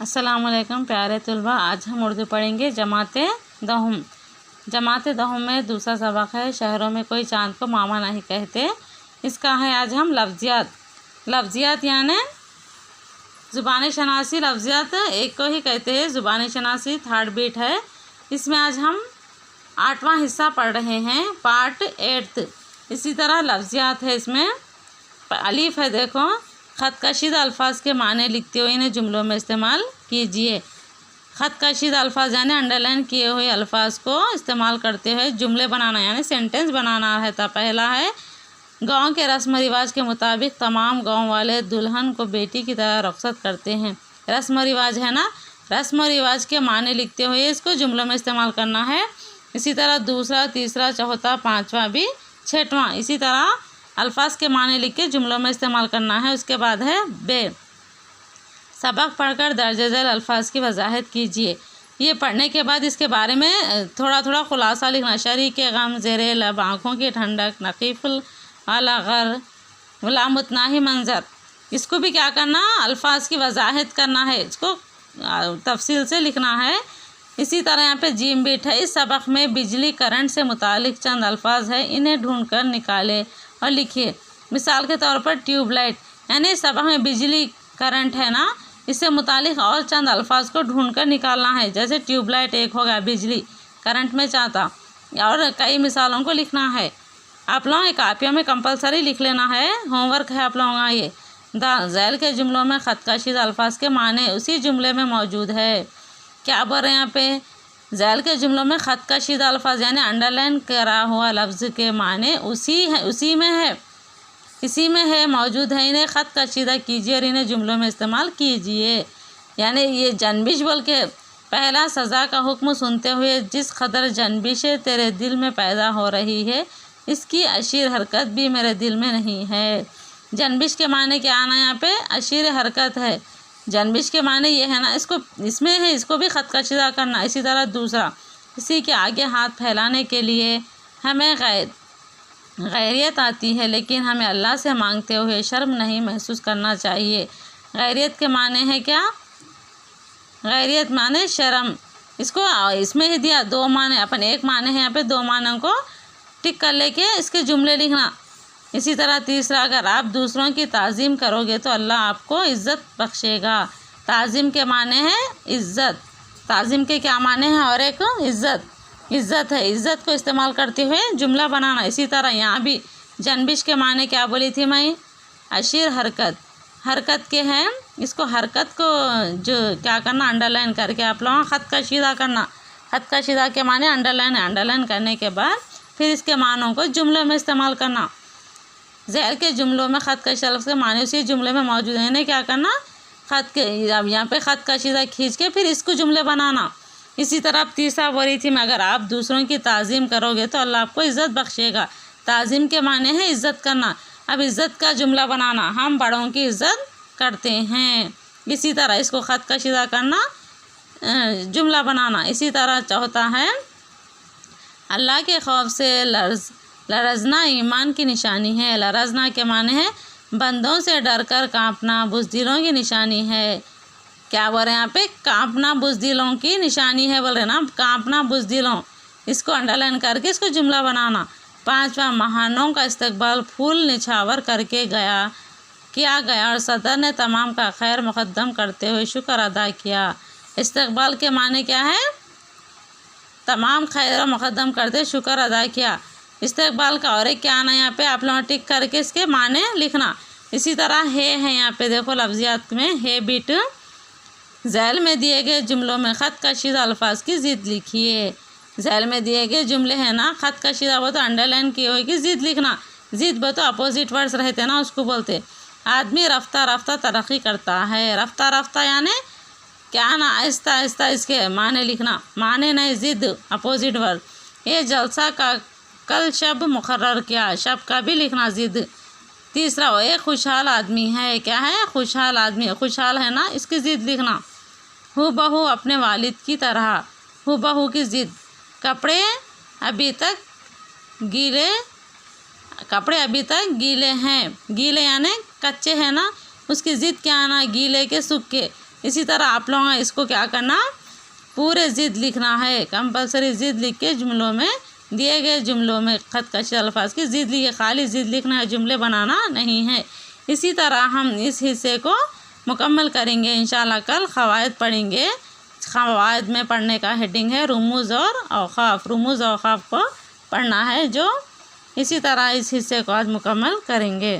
अस्सलामुअलैकुम प्यारे तलबा, आज हम उर्दू पढ़ेंगे जमाते दहुम। जमाते दहुम में दूसरा सबक है शहरों में कोई चांद को मामा नहीं कहते। इसका है आज हम लफ्ज़ियात। लफ्ज़ियात यानी ज़ुबानी शनासी। लफ्ज़ियात एक को ही कहते हैं। ज़ुबानी शनासी थर्ड बीट है। इसमें आज हम 8वां हिस्सा पढ़ रहे हैं, पार्ट 8। इसी तरह लफ्ज़ियात है। इसमें अलीफ है, देखो ख़त कशीदा अल्फाज के माने लिखते हुए इन्हें जुमलों में इस्तेमाल कीजिए। ख़त कशीदा अल्फाज यानी अंडरलाइन किए हुए अल्फाज को इस्तेमाल करते हुए जुमले बनाना यानी सेंटेंस बनाना है। तो पहला है, गांव के रस्म रिवाज के मुताबिक तमाम गांव वाले दुल्हन को बेटी की तरह रुखसत करते हैं। रस्म रिवाज है ना, रस्म रिवाज के माने लिखते हुए इसको जुमलों में इस्तेमाल करना है। इसी तरह दूसरा, तीसरा, चौथा, पाँचवा भी, छठवां इसी तरह अल्फाज के माने लिख के जुमलों में इस्तेमाल करना है। उसके बाद है बे। सबक पढ़कर दर्ज झेल अल्फाज की वजाहत कीजिए। ये पढ़ने के बाद इसके बारे में थोड़ा थोड़ा खुलासा लिखना। शरीक गम, ज़ेरे लब, आँखों की ठंडक, नकीफ़ुल अलगर, लामुतनाही मंजर, इसको भी क्या करना, अल्फाज की वजाहत करना है। इसको तफसील से लिखना है। इसी तरह यहाँ पे जीम बीट है। इस सबक में बिजली करंट से मुतालिक चंद अल्फाज है, इन्हें ढूंढकर निकाले और लिखिए। मिसाल के तौर पर ट्यूबलाइट, यानी सबक में बिजली करंट है ना, इससे मुतालिक और चंद अल्फाज को ढूंढकर निकालना है। जैसे ट्यूबलाइट एक हो गया, बिजली करंट में चाहता, और कई मिसालों को लिखना है। आप लोगों कापियों में कंपलसरी लिख लेना है, होमवर्क है आप लोगों का ये। झैल के जुमलों में ख़त कशीदा अल्फाज के माने उसी जुमले में मौजूद है। क्या बोल रहे हैं यहाँ पे, झैल के जुमलों में ख़त कशीदा अल्फाज यानी अंडरलाइन करा हुआ लफ्ज़ के माने उसी में है मौजूद है। इन्हें ख़त कशीदा कीजिए और इन्हें जुमलों में इस्तेमाल कीजिए। यानी ये जनबिश बोल के पहला, सज़ा का हुक्म सुनते हुए जिस कदर जनबिश तेरे दिल में पैदा हो रही है, इसकी अशीर हरकत भी मेरे दिल में नहीं है। जनबिश के माने क्या आना, यहाँ पे अशीर हरकत है। जनबिश के माने ये है ना, इसमें है, इसको भी ख़त कशीदा करना। इसी तरह दूसरा, किसी के आगे हाथ फैलाने के लिए हमें गैरियत आती है, लेकिन हमें अल्लाह से मांगते हुए शर्म नहीं महसूस करना चाहिए। गैरियत के माने है क्या, गैरियत माने शर्म। इसको इसमें ही दिया दो माने, अपन एक माने है यहाँ पे, दो मानों को टिक कर लेके इसके जुमले लिखना। इसी तरह तीसरा, अगर आप दूसरों की ताज़ीम करोगे तो अल्लाह आपको इज़्ज़त बख्शेगा। ताज़ीम के माने हैं इज़्ज़त। ताज़ीम के क्या माने हैं, और एक इज़्ज़त है। इज़्ज़त को इस्तेमाल करते हुए जुमला बनाना। इसी तरह यहाँ भी जनबिश के माने क्या बोली थी मैं, अशीर हरकत के हैं। इसको हरकत को जो क्या करना, अंडरलाइन करके आप लोगों ख़त कशीदा करना। ख़त कशीदा के माने अंडरलाइन करने के बाद फिर इसके मानों को जुमले में इस्तेमाल करना। ज़ैल के जुमलों में ख़त कशीदा लफ्ज़ के माने उसी जुमले में मौजूद है। इन्हें क्या करना, अब यहाँ पे ख़त कशीदा खींच के फिर इसको जुमले बनाना। इसी तरह अब तीसरा बोली थी मैं, अगर आप दूसरों की ताज़ीम करोगे तो अल्लाह आपको इज़्ज़त बख्शेगा। ताज़ीम के माने हैं इज़्ज़त करना। अब इज़्ज़त का जुमला बनाना, हम बड़ों की इज़्ज़त करते हैं। इसी तरह इसको ख़त कशीदा करना, जुमला बनाना। इसी तरह चौथा है, अल्लाह के खौफ से लरजना ईमान की निशानी है। लरजना के माने हैं बंदों से डरकर कांपना बुज़दिलों की निशानी है। क्या बोल रहे हैं यहाँ पे, कांपना बुज़दिलों की निशानी है बोल रहे ना, कांपना बुज़दिलों, इसको अंडरलाइन करके इसको जुमला बनाना। पाँचवा, महानों का इस्तकबाल फूल निछावर करके किया गया और सदर ने तमाम का खैर मुक़द्दम करते हुए शुक्र अदा किया। इस्तकबाल के माने क्या है, तमाम खैर मुक़द्दम करते शुक्र अदा किया। इस्तकबाल का और एक क्या आना, यहाँ पे आप लोग टिक करके इसके माने लिखना। इसी तरह है यहाँ पे, देखो लफ्ज़ियात में है बीट। झैल में दिए गए जुमलों में ख़त कशीदा अल्फाज की ज़िद लिखिए। झैल में दिए गए जुमले हैं ना, ख़त कशीदा वो तो अंडरलाइन किए हुए की ज़िद लिखना। ज़िद वो तो अपोजिट वर्ड्स रहते ना, उसको बोलते। आदमी रफ्ता रफ्ता तरक्की करता है। रफ्ता यानी क्या ना, आहिस्ता आहिस्ता, इसके माने लिखना। माने नहीं, ज़िद अपोजिट वर्ड। ये जलसा का कल शब मुकर्रर किया, शब का भी लिखना ज़िद। तीसरा, वो एक खुशहाल आदमी है। क्या है, खुशहाल आदमी, खुशहाल है ना, इसकी ज़िद लिखना। हू बहू अपने वालिद की तरह, हू बहू की ज़िद। कपड़े अभी तक गीले हैं। गीले यानी कच्चे हैं ना, उसकी ज़िद क्या आना, गीले के सूखे। इसी तरह आप लोगों ने इसको क्या करना, पूरे ज़िद लिखना है, कंपलसरी ज़िद लिख के जुमलों में, दिए गए जुमलों में ख़त कशी अल्फाज की ज़िद लिखे, खाली ज़िद लिखना है, जुमले बनाना नहीं है। इसी तरह हम इस हिस्से को मुकम्मल करेंगे इंशाल्लाह। कल क़वायद पढ़ेंगे। क़वायद में पढ़ने का हेडिंग है रुमूज़ और औक़ाफ़। रुमूज़ औक़ाफ़ को पढ़ना है जो, इसी तरह इस हिस्से को आज मुकम्मल करेंगे।